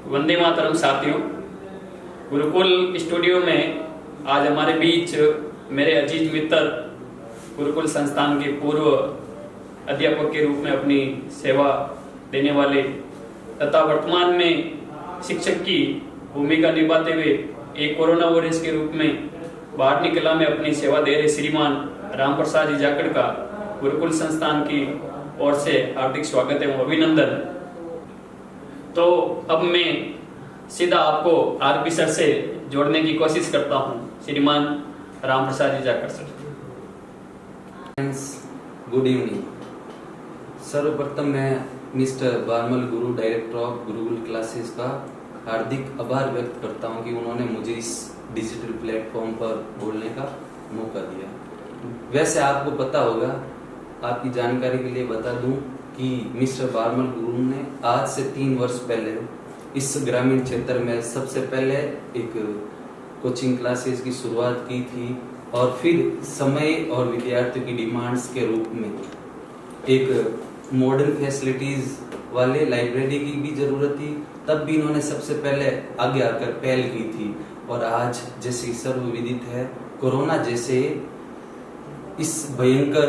वंदे मातरम साथियों। गुरुकुल स्टूडियो में आज हमारे बीच मेरे अजीज मित्र गुरुकुल संस्थान के पूर्व अध्यापक के रूप में अपनी सेवा देने वाले तथा वर्तमान में शिक्षक की भूमिका निभाते हुए एक कोरोना वॉरियर्स के रूप में बाहर कला में अपनी सेवा दे रहे श्रीमान राम प्रसाद जी जाखड़ का गुरुकुल संस्थान की ओर से हार्दिक स्वागत एवं अभिनंदन। तो अब मैं सीधा आपको आरपी सर से जोड़ने की कोशिश करता हूं। श्रीमान Ram Prasad ji Jakhar sir. Good evening. सर्वप्रथम मैं mister Barmal Guru director of Gurukul classes का हार्दिक आभार व्यक्त करता हूं कि उन्होंने मुझे इस डिजिटल प्लेटफॉर्म पर बोलने का मौका दिया। वैसे आपको पता होगा, आपकी जानकारी के लिए बता दूं कि मिस्टर बारमल गुरु ने आज से 3 वर्ष पहले इस ग्रामीण क्षेत्र में सबसे पहले एक कोचिंग क्लासेस की शुरुआत की थी और फिर समय और विद्यार्थियों की डिमांड्स के रूप में एक मॉडर्न फैसिलिटीज वाले लाइब्रेरी की भी जरूरत थी। तब भी इन्होंने सबसे पहले आगे आकर पहल की थी और आज जैसे सर्वविदित है, कोरोना जैसे इस भयंकर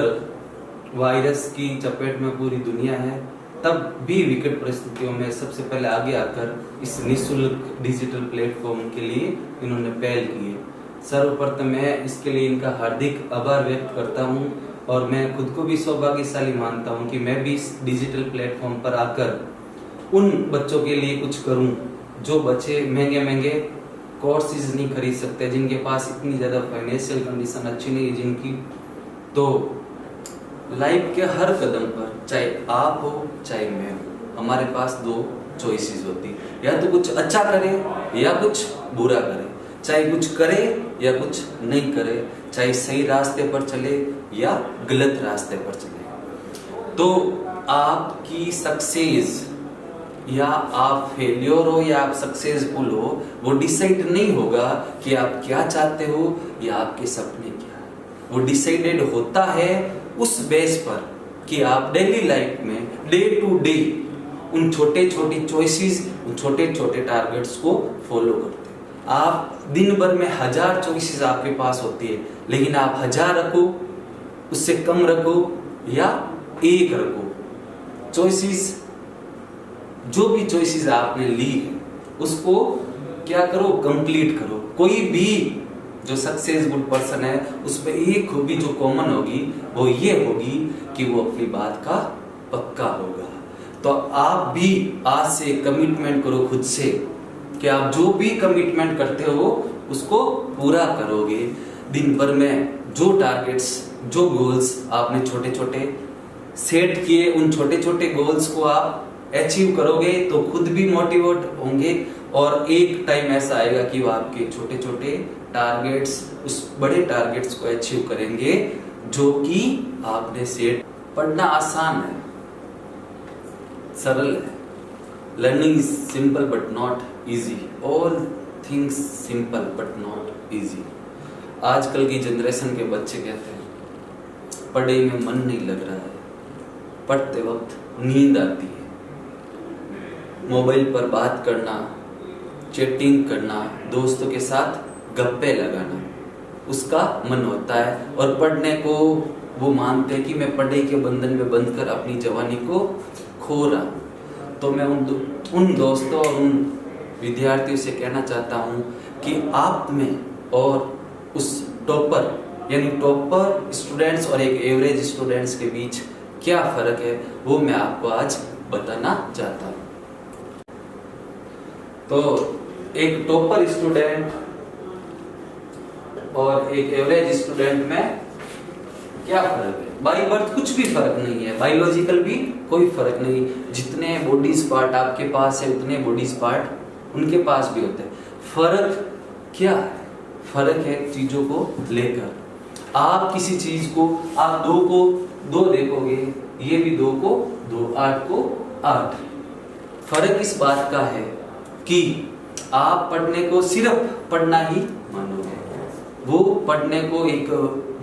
वायरस की चपेट में पूरी दुनिया है, तब भी विकट परिस्थितियों में सबसे पहले आगे आकर इस निःशुल्क डिजिटल प्लेटफॉर्म के लिए इन्होंने पहल की है। सर्वप्रथम मैं इसके लिए इनका हार्दिक आभार व्यक्त करता हूं और मैं खुद को भी सौभाग्यशाली मानता हूं कि मैं भी इस डिजिटल प्लेटफॉर्म पर आकर उन बच्चों के लिए कुछ करूं जो बच्चे महंगे महंगे कोर्सेज नहीं खरीद सकते, जिनके पास इतनी ज्यादा फाइनेंशियल कंडीशन अच्छी नहीं है जिनकी। तो लाइफ के हर कदम पर चाहे आप हो चाहे मैं हो, हमारे पास 2 चॉइसेस होती, या तो कुछ अच्छा करे या कुछ बुरा करे, चाहे कुछ करे या कुछ नहीं करे, चाहे सही रास्ते पर चले या गलत रास्ते पर चले। तो आपकी सक्सेस या आप फेलियर हो या आप सक्सेसफुल हो, वो डिसाइड नहीं होगा कि आप क्या चाहते हो या आपके सपने क्या है। वो डिसाइडेड होता है उस बेस पर कि आप डेली लाइफ में डे टू डे उन छोटे छोटे चॉइसेस, उन छोटे छोटे टारगेट्स को फॉलो करते हैं। आप दिन भर में 1000 चॉइसेस आपके पास होती है, लेकिन आप 1000 रखो, उससे कम रखो या 1 रखो। चॉइसेस, जो भी चॉइसेस आपने ली है उसको क्या करो, कंप्लीट करो। कोई भी जो सक्सेसफुल पर्सन है उसमें एक खूबी जो कॉमन होगी वो ये होगी कि वो अपनी बात का पक्का होगा। तो आप भी आज से कमिटमेंट करो खुद से कि आप जो भी कमिटमेंट करते हो उसको पूरा करोगे। दिन भर में जो टारगेट्स, जो गोल्स आपने छोटे छोटे सेट किए, उन छोटे छोटे गोल्स को आप अचीव करोगे तो खुद भी मोटिवेट होंगे और एक टाइम ऐसा आएगा कि वो आपके छोटे छोटे टारगेट्स, उस बड़े टारगेट्स को अचीव करेंगे जो कि आपने सेट। पढ़ना आसान है, सरल है। Learning is simple but not easy. All things simple but not easy. आजकल की जनरेशन के बच्चे कहते हैं पढ़ाई में मन नहीं लग रहा है, पढ़ते वक्त नींद आती है, मोबाइल पर बात करना, चैटिंग करना, दोस्तों के साथ गप्पे लगाना उसका मन होता है और पढ़ने को वो मानते हैं कि मैं पढ़ाई के बंधन में बंधकर अपनी जवानी को खो रहा हूं। तो मैं उन दोस्तों और उन विद्यार्थियों से कहना चाहता हूं कि आप में और उस टॉपर यानी टॉपर स्टूडेंट्स और एक एवरेज स्टूडेंट्स के बीच क्या फर्क है वो मैं आपको आज बताना चाहता हूं। तो एक टॉपर स्टूडेंट और एक एवरेज स्टूडेंट में क्या फर्क है? बाय बर्थ कुछ भी फर्क नहीं है, बायोलॉजिकल भी कोई फर्क नहीं। जितने बॉडीज पार्ट आपके पास है उतने बॉडीज पार्ट उनके पास भी होते हैं। फर्क क्या है? फर्क है चीजों को लेकर। आप किसी चीज को, आप 2 को 2 देखोगे, ये भी 2 को 2, 8 को 8। फर्क इस बात का है कि आप पढ़ने को सिर्फ पढ़ना ही मानोगे, वो पढ़ने को एक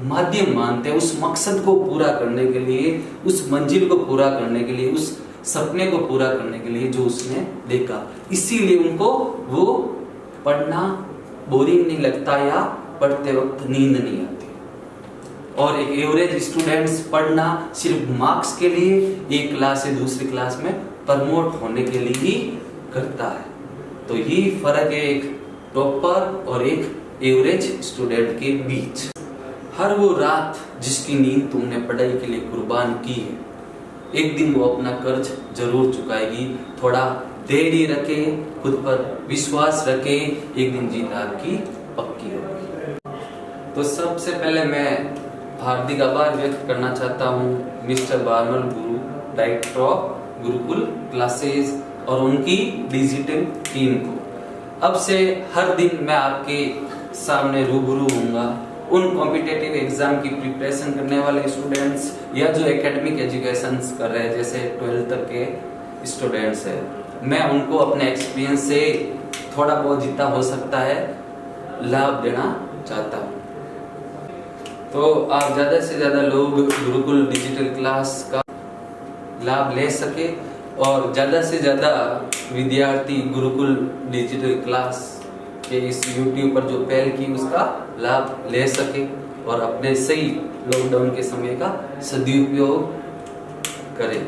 माध्यम मानते हैं उस मकसद को पूरा करने के लिए, उस मंजिल को पूरा करने के लिए, उस सपने को पूरा करने के लिए जो उसने देखा, इसीलिए उनको वो पढ़ना बोरिंग नहीं लगता या पढ़ते वक्त नींद नहीं आती। और एक एवरेज स्टूडेंट्स पढ़ना सिर्फ मार्क्स के लिए, एक क्लास से दूसरी क्लास में प्रमोट होने के लिए ही करता है। तो यही फर्क है एक टॉपर और एक एवरेज स्टूडेंट के बीच। हर वो रात जिसकी नींद तुमने पढ़ाई के लिए कुर्बान की है, एक दिन वो अपना कर्ज जरूर चुकाएगी। थोड़ा धैर्य रखे, खुद पर विश्वास रखे, एक दिन जीत आपकी पक्की होगी। तो सबसे पहले मैं हार्दिक आभार व्यक्त करना चाहता हूँ mister Barmal Guru, director of Gurukul classes और उनकी डिजिटल टीम को। अब से हर दिन मैं आपके सामने रूबरू होऊंगा उन कॉम्पिटिटिव एग्जाम की प्रिपरेशन करने वाले स्टूडेंट्स या जो एकेडमिक एजुकेशन कर रहे हैं, जैसे 12th तक के स्टूडेंट्स है। मैं उनको अपने एक्सपीरियंस से थोड़ा बहुत जितना हो सकता है लाभ देना चाहता हूँ। तो आप ज़्यादा से ज़्यादा लोग गुरुकुल डिजिटल क्लास का लाभ ले सके और ज़्यादा से ज़्यादा विद्यार्थी गुरुकुल डिजिटल क्लास के इस YouTube पर जो पहल की उसका लाभ ले सके और अपने सही लॉकडाउन के समय का सदुपयोग करें।